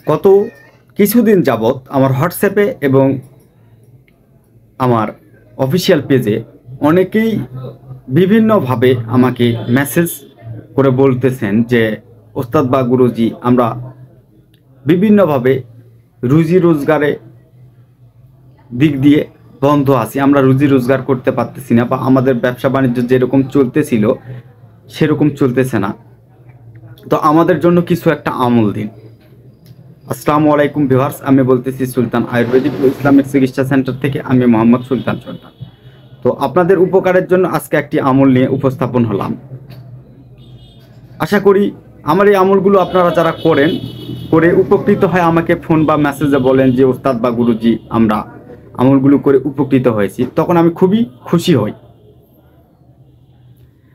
গত কিছুদিন যাবৎ আমার হোয়াটসঅ্যাপে এবং আমার অফিসিয়াল পেজে অনেকেই বিভিন্নভাবে আমাকে মেসেজ করে বলতেছেন যে ওস্তাদ বা গুরুজি, আমরা বিভিন্নভাবে রুজি রোজগারে দিক দিয়ে বন্ধ আছি, আমরা রুজি রোজগার করতে পারতেছি না, বা আমাদের ব্যবসা বাণিজ্য যেরকম চলতেছিল সেরকম চলতেছে না। তো আমাদের জন্য কিছু একটা আমল দিন। আসসালামু আলাইকুম ভিউয়ার্স, আমি বলতেছি সুলতান আয়ুর্বেদিক ও ইসলামিক চিকিৎসা সেন্টার থেকে। আমি মোহাম্মদ সুলতান। তো আপনাদের উপকারের জন্য আজকে একটি আমল নিয়ে উপস্থাপন হলাম। আশা করি আমার এই আমলগুলো আপনারা যারা করে উপকৃত হয় আমাকে ফোন বা মেসেজে বলেন যে ওস্তাদ বা গুরুজি, আমরা আমলগুলো করে উপকৃত হয়েছি, তখন আমি খুবই খুশি হই।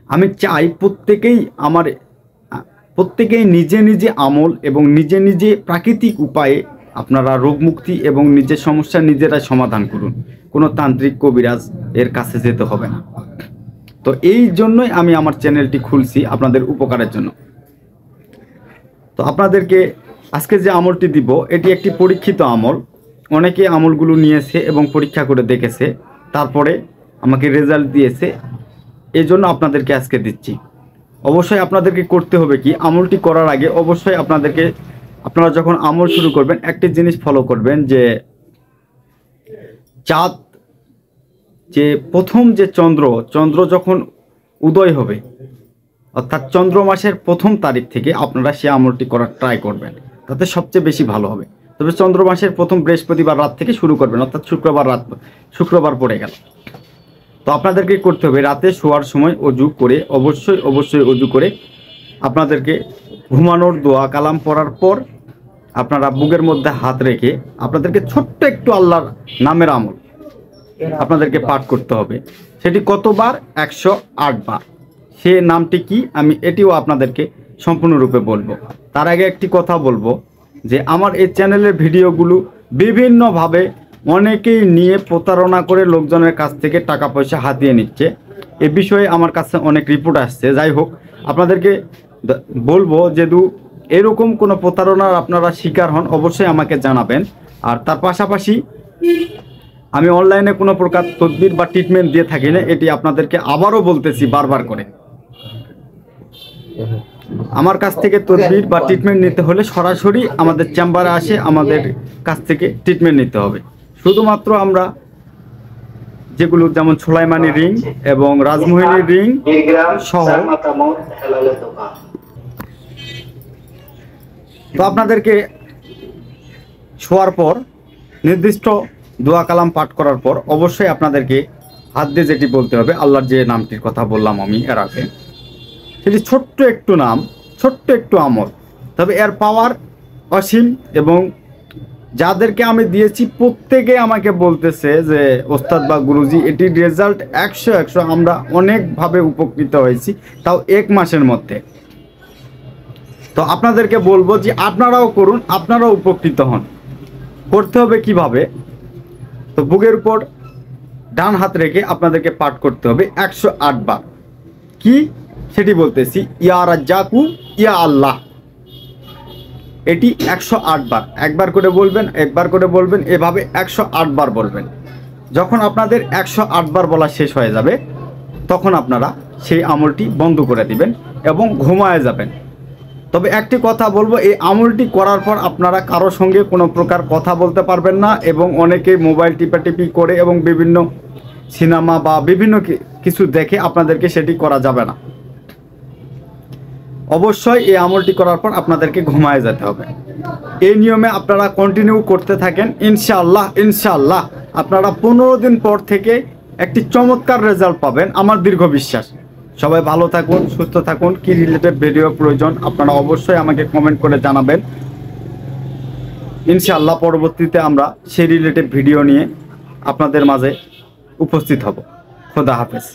আমি চাই প্রত্যেকেই নিজে নিজে আমল এবং নিজে নিজে প্রাকৃতিক উপায়ে আপনারা রোগমুক্তি এবং নিজের সমস্যা নিজেরাই সমাধান করুন। কোনো তান্ত্রিক কবিরাজ এর কাছে যেতে হবে না। তো এই জন্যই আমি আমার চ্যানেলটি খুলছি, আপনাদের উপকারের জন্য। তো আপনাদেরকে আজকে যে আমলটি দিব, এটি একটি পরীক্ষিত আমল। অনেকে আমলগুলো নিয়েছে এবং পরীক্ষা করে দেখেছে, তারপরে আমাকে রেজাল্ট দিয়েছে। এই জন্য আপনাদেরকে আজকে দিচ্ছি। অবশ্যই আপনাদেরকে করতে হবে কি, আমলটি করার আগে অবশ্যই আপনারা যখন আমল শুরু করবেন একটি জিনিস ফলো করবেন, যে চাঁদ যে প্রথম যে চন্দ্র যখন উদয় হবে, অর্থাৎ চন্দ্র মাসের প্রথম তারিখ থেকে আপনারা সে আমলটি করার ট্রাই করবেন, তাতে সবচেয়ে বেশি ভালো হবে। তবে চন্দ্র মাসের প্রথম বৃহস্পতিবার রাত থেকে শুরু করবেন, অর্থাৎ শুক্রবার পড়ে গেল। তো আপনাদেরকে করতে হবে রাতে শোয়ার সময় অজু করে, অবশ্যই অজু করে আপনাদেরকে ঘুমানোর দোয়া কালাম পড়ার পর আপনারা বুকের মধ্যে হাত রেখে আপনাদেরকে ছোট্ট একটু আল্লাহর নামের আমল আপনাদেরকে পাঠ করতে হবে। সেটি কতবার? 108 বার। সে নামটি কি আমি এটিও আপনাদেরকে সম্পূর্ণরূপে বলবো। তার আগে একটি কথা বলবো, যে আমার এই চ্যানেলের ভিডিওগুলো বিভিন্নভাবে অনেকেই নিয়ে প্রতারণা করে লোকজনের কাছ থেকে টাকা পয়সা হাতিয়ে নিচ্ছে। এ বিষয়ে আমার কাছে অনেক রিপোর্ট আসছে। যাই হোক, আপনাদেরকে বলবো যেহেতু এরকম কোনো প্রতারণার আপনারা শিকার হন, অবশ্যই আমাকে জানাবেন। আর তার পাশাপাশি আমি অনলাইনে কোনো প্রকার তদবির বা ট্রিটমেন্ট দিয়ে থাকি না, এটি আপনাদেরকে আবারও বলতেছি বারবার করে। আমার কাছ থেকে তদবির বা ট্রিটমেন্ট নিতে হলে সরাসরি আমাদের চেম্বারে আসে আমাদের কাছ থেকে ট্রিটমেন্ট নিতে হবে। শুধুমাত্র আমরা যেগুলো যেমন সোলাইমানি রিং এবং রাজমোহিনী রিং সহ, তো আপনাদেরকে শোয়ার পর নির্দিষ্ট দোয়া কালাম পাঠ করার পর অবশ্যই আপনাদেরকে হাত দিয়ে যেটি বলতে হবে, আল্লাহর যে নামটির কথা বললাম আমি এর আগে, সেটি ছোট্ট একটু নাম, ছোট্ট একটু আমল, তবে এর পাওয়ার অসীম। এবং যাদেরকে আমি দিয়েছি প্রত্যেকে আমাকে বলতেছে যে ওস্তাদ বা গুরুজি, এটির রেজাল্ট 100 আমরা অনেকভাবে উপকৃত হয়েছি, তাও 1 মাসের মধ্যে। তো আপনাদেরকে বলবো যে আপনারাও করুন, আপনারাও উপকৃত হন। করতে হবে কিভাবে? তো বুকের উপর ডান হাত রেখে আপনাদেরকে পাঠ করতে হবে 108 বার। কি সেটি বলতেছি, ইয়া রাজ্জাকু ইয়া আল্লাহ। এটি 108 বার, একবার করে বলবেন, এভাবে 108 বার বলবেন। যখন আপনাদের 108 বার বলা শেষ হয়ে যাবে, তখন আপনারা সেই আমলটি বন্ধ করে দিবেন এবং ঘুমায় যাবেন। তবে একটি কথা বলবো, এই আমলটি করার পর আপনারা কারো সঙ্গে কোনো প্রকার কথা বলতে পারবেন না, এবং অনেকেই মোবাইল টিপাটিপি করে এবং বিভিন্ন সিনেমা বা বিভিন্ন কিছু দেখে আপনাদেরকে সেটি করা যাবে না। অবশ্যই এই আমলটি করার পর আপনাদেরকে ঘুমায় যেতে হবে। এই নিয়মে আপনারা কন্টিনিউ করতে থাকেন, ইনশাআল্লাহ আপনারা 15 দিন পর থেকে একটি চমৎকার রেজাল্ট পাবেন, আমার দীর্ঘ বিশ্বাস। সবাই ভালো থাকুন, সুস্থ থাকুন। কি রিলেটেড ভিডিও প্রয়োজন আপনারা অবশ্যই আমাকে কমেন্ট করে জানাবেন। ইনশাআল্লাহ পরবর্তীতে আমরা সেই রিলেটেড ভিডিও নিয়ে আপনাদের মাঝে উপস্থিত হব। খোদা হাফেজ।